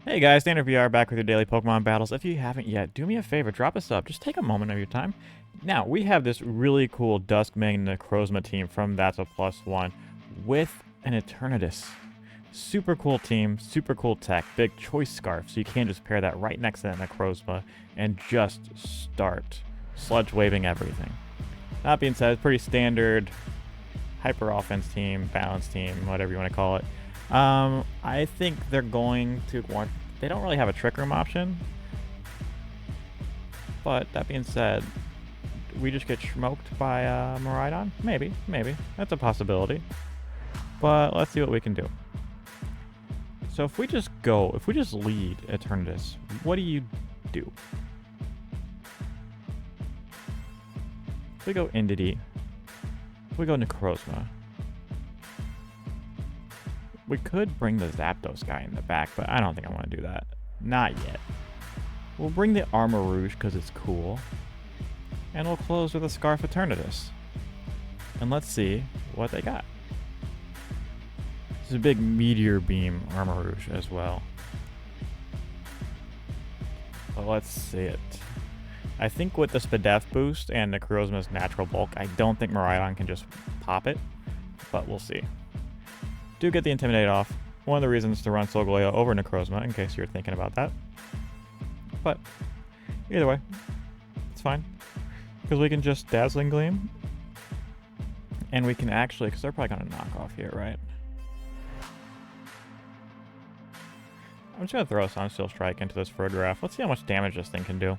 Hey guys, StandardVR back with your daily Pokemon battles. If you haven't yet, do me a favor, drop a sub. Just take a moment of your time. Now, we have this really cool Dusk Mane Necrozma team from That's a +1 with an Eternatus. Super cool team, super cool tech, big choice scarf, so you can just pair that right next to that Necrozma and just start sludge waving everything. That being said, it's pretty standard hyper offense team, balance team, whatever you want to call it. I think they're going to want... They don't really have a Trick Room option. But that being said, we just get smoked by Miraidon? Maybe. That's a possibility. But let's see what we can do. So if we just lead Eternatus, what do you do? If we go Indity, if we go Necrozma, we could bring the Zapdos guy in the back, but I don't think I want to do that. Not yet. We'll bring the Armor Rouge because it's cool. And we'll close with a Scarf Eternatus. And let's see what they got. This is a big Meteor Beam Armor Rouge as well. But let's see it. I think with the Spadef boost and Necrozma's natural bulk, I don't think Miraidon can just pop it. But we'll see. Do get the Intimidate off. One of the reasons to run Solgaleo over Necrozma, in case you're thinking about that. But either way, it's fine. Because we can just Dazzling Gleam. And we can actually, because they're probably going to knock off here, right? I'm just going to throw a Sunsteel Strike into this Frograph. Let's see how much damage this thing can do.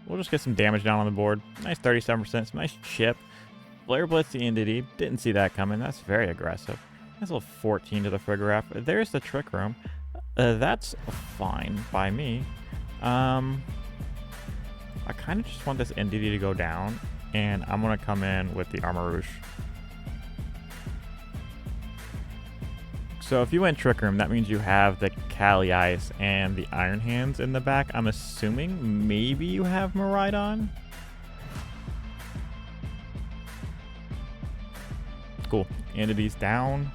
We'll just get some damage down on the board. Nice 37%, some nice chip. Flare Blitz the Indity. Didn't see that coming. That's very aggressive. That's a little 14 to the Frograph. There's the Trick Room. That's fine by me. I kind of just want this Indity to go down, and I'm going to come in with the Armor Rouge. So if you went Trick Room, that means you have the Cali Ice and the Iron Hands in the back. I'm assuming maybe you have Miraidon. Cool. Entity's down.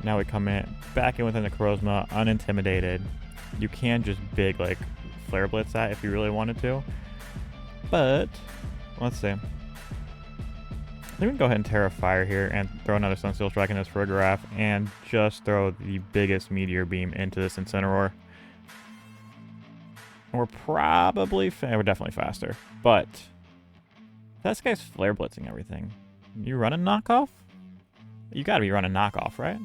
Now we come in back in with a Necrozma, unintimidated. You can just big like Flare Blitz that if you really wanted to. But let's see. I think we can go ahead and Terra Fire here and throw another Sunsteel Strike in this Frograph and just throw the biggest Meteor Beam into this Incineroar. And we're probably we're definitely faster. But this guy's Flare Blitzing everything. You run a knockoff? You gotta be running knockoff, right?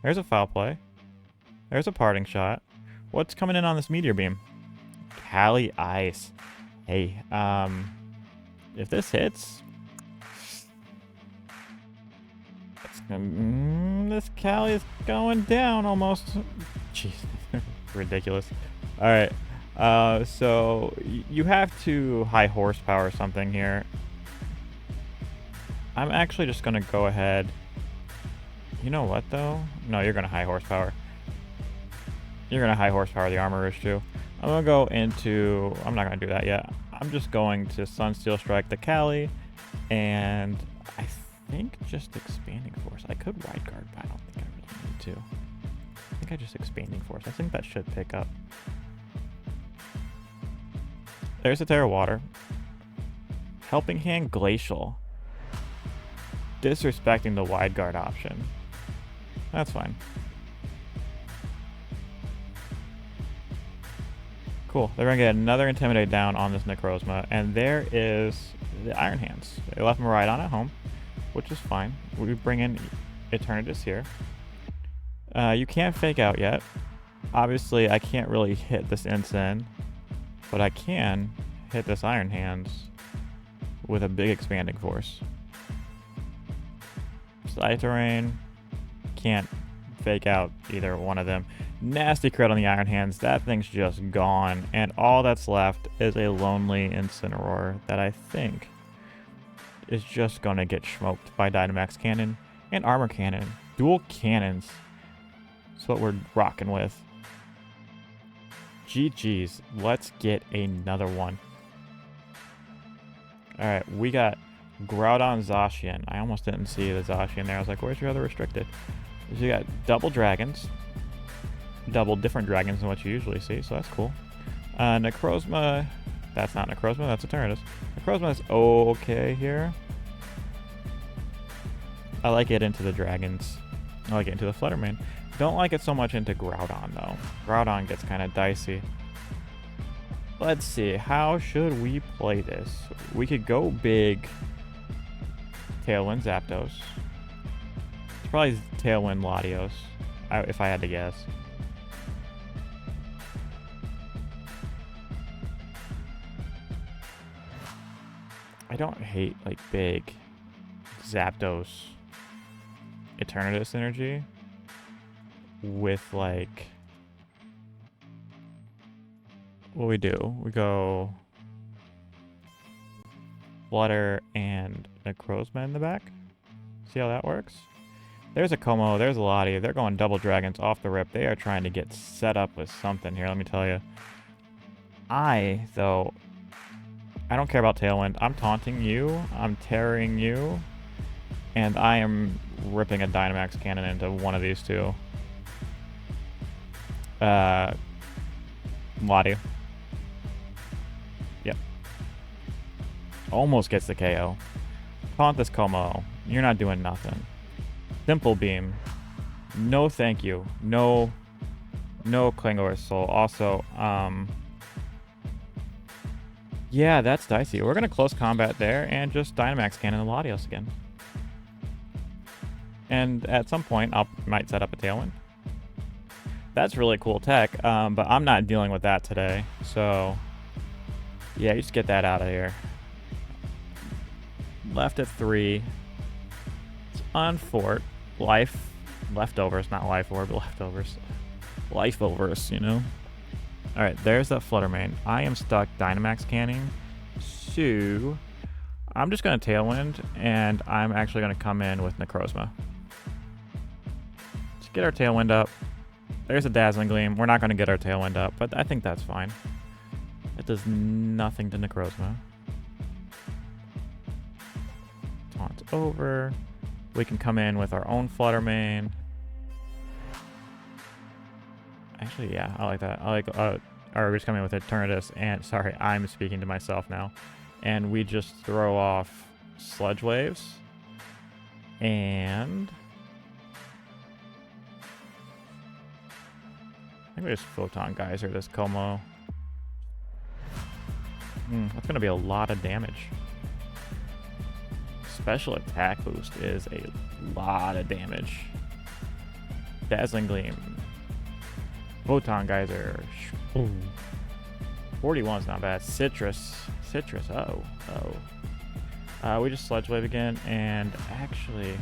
There's a Foul Play. There's a Parting Shot. What's coming in on this Meteor Beam? Cali Ice. Hey, if this hits, this Cali is going down almost. Jeez, ridiculous. All right, so you have to high horsepower something here. I'm actually just gonna go ahead. You know what though? No, you're gonna high horsepower. You're gonna high horsepower the Armor Rouge too. I'm gonna go into... I'm not gonna do that yet. I'm just going to Sunsteel Strike the Cali, and I think just Expanding Force. I could Wide Guard, but I don't think I really need to. I think I just Expanding Force. I think that should pick up. There's a Terra Water. Helping Hand Glacial. Disrespecting the Wide Guard option. That's fine. Cool. They're going to get another Intimidate down on this Necrozma. And there is the Iron Hands. They left Miraidon at home, which is fine. We bring in Eternatus here. You can't Fake Out yet. Obviously, I can't really hit this Incin, but I can hit this Iron Hands with a big Expanding Force. Side Terrain. Can't Fake Out either one of them. Nasty crit on the Iron Hands. That thing's just gone. And all that's left is a lonely Incineroar that I think is just going to get smoked by Dynamax Cannon and Armor Cannon. Dual cannons. That's what we're rocking with. GG's. Let's get another one. Alright, we got Groudon Zacian. I almost didn't see the Zacian there. I was like, where's your other restricted? So you got double dragons. Double different dragons than what you usually see, so that's cool. Necrozma, that's not Necrozma, that's Eternatus. Necrozma is okay here. I like it into the dragons. I like it into the Fluttermane. Don't like it so much into Groudon though. Groudon gets kind of dicey. Let's see, how should we play this? We could go big Tailwind Zapdos. It's probably Tailwind Latios, if I had to guess. I don't hate like big Zapdos Eternatus energy with like what we do. We go Flutter and Necrozma in the back. See how that works? There's a Como, there's a Lottie. They're going double dragons off the rip. They are trying to get set up with something here, let me tell you. Though, I don't care about Tailwind. I'm taunting you, I'm tearing you, and I am ripping a Dynamax cannon into one of these two. Lottie. Yep. Almost gets the KO. Taunt this Como. You're not doing nothing. Simple Beam. No thank you. No Clangor Soul. Also, yeah, that's dicey. We're going to close combat there and just Dynamax Cannon the Latios again. And at some point, I might set up a Tailwind. That's really cool tech, but I'm not dealing with that today. So, yeah, you just get that out of here. Left at 3. It's on Fort. Life. Leftovers, not life orb, leftovers. Lifeovers, you know? Alright, there's that Fluttermane. I am stuck Dynamax canning. So, I'm just going to Tailwind, and I'm actually going to come in with Necrozma. Let's get our Tailwind up. There's a Dazzling Gleam. We're not going to get our Tailwind up, but I think that's fine. It does nothing to Necrozma. Taunt over. We can come in with our own Fluttermane. Actually, yeah, I like that. I like, or we're just coming with Eternatus, and sorry, I'm speaking to myself now. And we just throw off Sludge Waves. And I think we just Photon Geyser this Como. That's going to be a lot of damage. Special attack boost is a lot of damage. Dazzling Gleam. Photon Geyser. 41's not bad. Citrus. Oh. We just Sludge Wave again, and actually,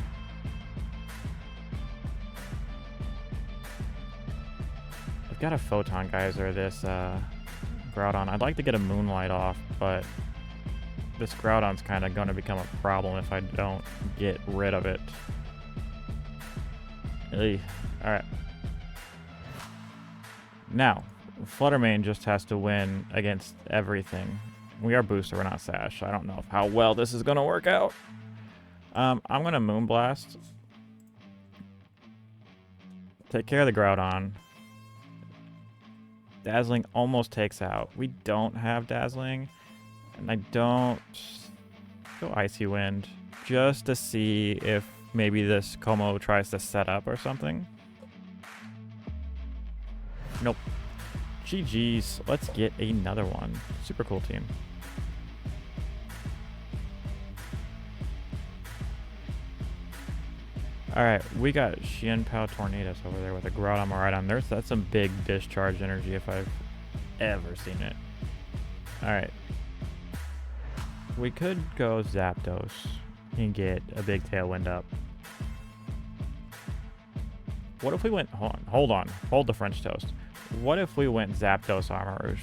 I've got a Photon Geyser this Groudon. I'd like to get a Moonlight off, but this Groudon's kind of going to become a problem if I don't get rid of it. Alright. Now, Fluttermane just has to win against everything. We are Booster, we're not Sash. I don't know how well this is going to work out. I'm going to Moonblast. Take care of the Groudon. Dazzling almost takes out. We don't have Dazzling. And I don't... Go Icy Wind. Just to see if maybe this Como tries to set up or something. Nope. GG's. Let's get another one. Super cool team. Alright, we got Xianpao Tornadus over there with a Groudon Miraidon. That's some big discharge energy if I've ever seen it. Alright. We could go Zapdos and get a big Tailwind up. What if we went... Hold on. Hold the French toast. What if we went Zapdos Armarouge?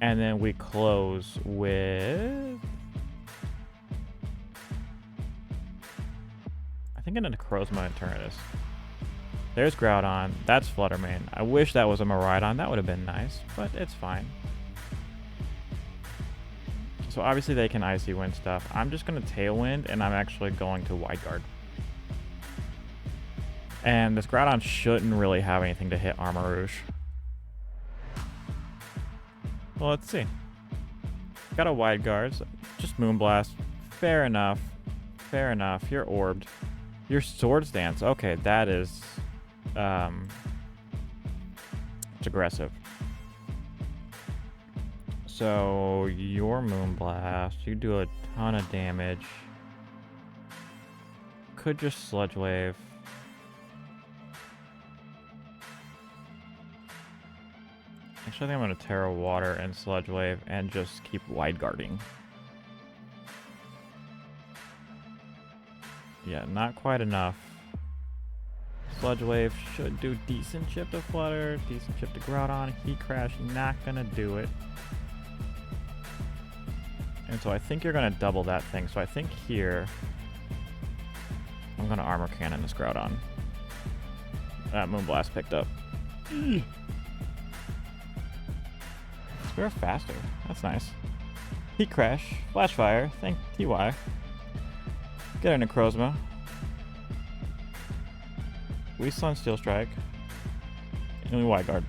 And then we close with... I think a Necrozma Eternatus. There's Groudon. That's Fluttermane. I wish that was a Miraidon. That would have been nice, but it's fine. So obviously they can Icy Wind stuff. I'm just going to Tailwind, and I'm actually going to Wide Guard. And this Groudon shouldn't really have anything to hit Armor Rouge. Well, let's see. Got a Wide Guard, so just Moonblast. Fair enough. Fair enough. You're orbed. Your Swords Dance. Okay, that is... it's aggressive. So, your Moonblast, you do a ton of damage. Could just Sludge Wave. Actually, I think I'm going to Terra Water and Sludge Wave and just keep Wide Guarding. Yeah, not quite enough. Sludge Wave should do decent chip to Flutter, decent chip to Groudon. Heat Crash, not going to do it. And so I think you're going to double that thing. So I think here, I'm going to Armor Cannon this Groudon. That Moonblast picked up. We're faster. That's nice. Heat Crash. Flash Fire. Thank TY. Get a Necrozma. We Sunsteel Strike. And we Wide Guard.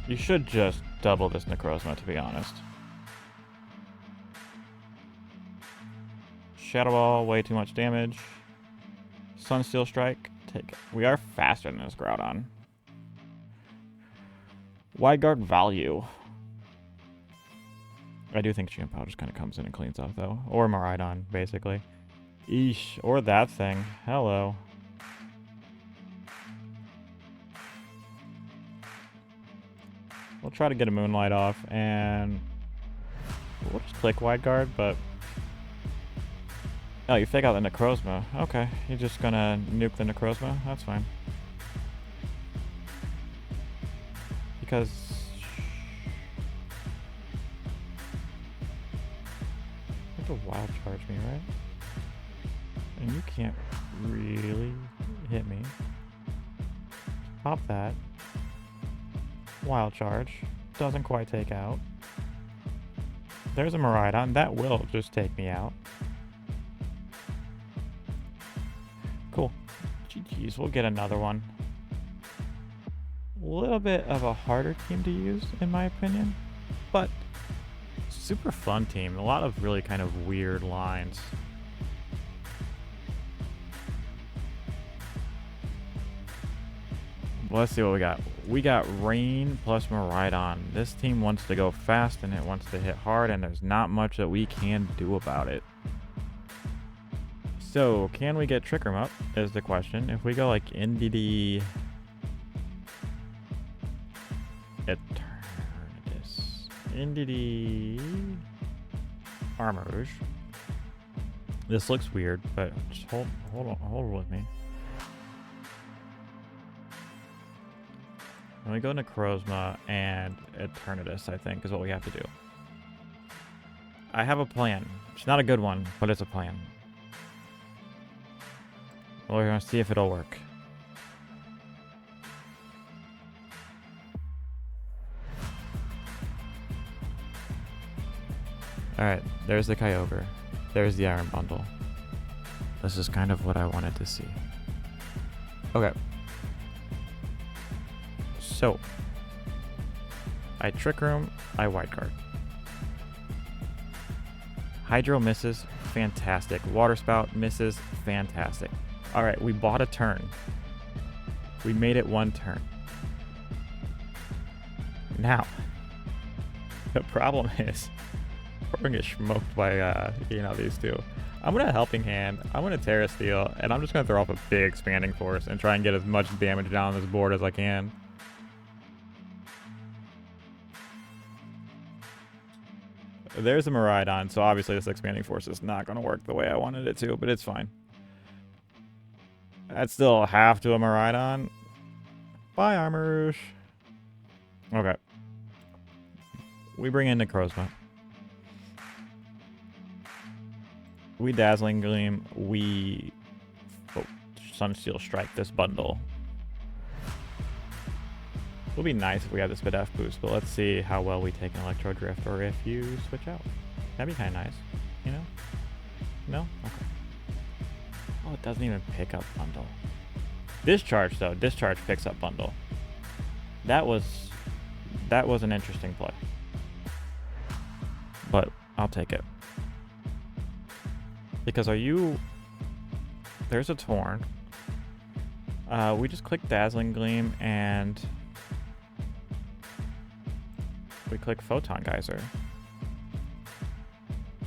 You should just double this Necrozma, to be honest. Shadow Ball, way too much damage. Sunsteel Strike. Take it. We are faster than this Groudon. Wide Guard value. I do think Chien-Pao just kind of comes in and cleans up, though. Or Miraidon, basically. Eesh. Or that thing. Hello. We'll try to get a Moonlight off, and we'll just click Wide Guard, but... Oh, you fake out the Necrozma. Okay, you're just gonna nuke the Necrozma? That's fine. Because... you have to Wild Charge me, right? And you can't really hit me. Pop that. Wild Charge. Doesn't quite take out. There's a Miraidon. That will just take me out. Cool. GG's. We'll get another one. A little bit of a harder team to use, in my opinion. But super fun team. A lot of really kind of weird lines. Let's see what we got. We got Rain plus Miraidon. This team wants to go fast and it wants to hit hard, and there's not much that we can do about it. So, can we get Trick Room up is the question. If we go like NDD... Eternatus. NDD... Armor Rouge. This looks weird, but just hold with me. Let me go Necrozma and Eternatus, I think, is what we have to do. I have a plan. It's not a good one, but it's a plan. We're going to see if it'll work. Alright, there's the Kyogre. There's the Iron Bundle. This is kind of what I wanted to see. Okay. So, I Trick Room, I Wide Guard. Hydro misses, fantastic. Water Spout misses, fantastic. Alright, we bought a turn. We made it one turn. Now, the problem is, we're gonna get smoked by these two. I'm gonna Helping Hand, I'm gonna Terra Steel, and I'm just gonna throw off a big Expanding Force and try and get as much damage down this board as I can. There's a Miraidon, so obviously this Expanding Force is not going to work the way I wanted it to, but it's fine. That's still half to a Miraidon. Bye, Armor Rouge. Okay. We bring in Necrozma. We Dazzling Gleam. We Sunsteel Strike this bundle. It would be nice if we had the Speed F boost, but let's see how well we take an Electro Drift, or if you switch out. That'd be kind of nice, you know? No? Okay. Oh, it doesn't even pick up bundle. Discharge, though. Discharge picks up bundle. That was an interesting play. But I'll take it. Because there's a Torn. We just click Dazzling Gleam and we click Photon Geyser.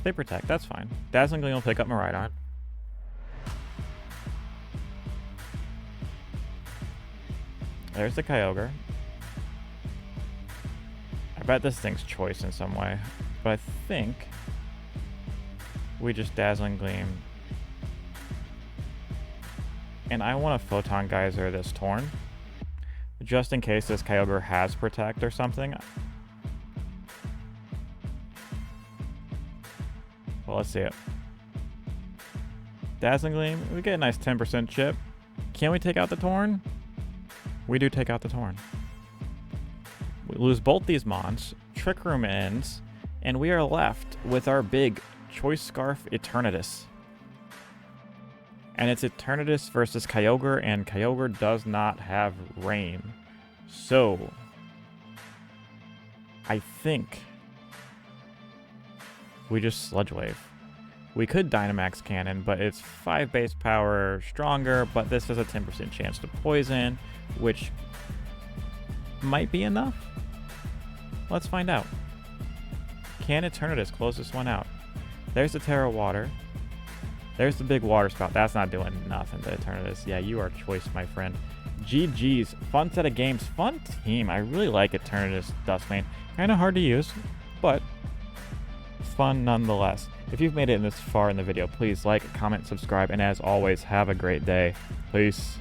They protect, that's fine. Dazzling Gleam will pick up Miraidon. There's the Kyogre. I bet this thing's choice in some way, but I think we just Dazzling Gleam. And I want to Photon Geyser this Torn, just in case this Kyogre has Protect or something. Well, let's see it. Dazzling Gleam, we get a nice 10% chip. Can we take out the Torn? We do take out the Torn. We lose both these Mons, Trick Room ends, and we are left with our big Choice Scarf Eternatus. And it's Eternatus versus Kyogre, and Kyogre does not have Rain. So, I think we just Sludge Wave. We could Dynamax Cannon, but it's 5 base power stronger, but this has a 10% chance to poison, which might be enough. Let's find out. Can Eternatus close this one out? There's the Terra Water. There's the big water spout. That's not doing nothing to Eternatus. Yeah, you are choice, my friend. GG's. Fun set of games. Fun team. I really like Eternatus Dusk Mane. Kind of hard to use, but fun nonetheless. If you've made it this far in the video, please like, comment, subscribe, and as always, have a great day. Peace.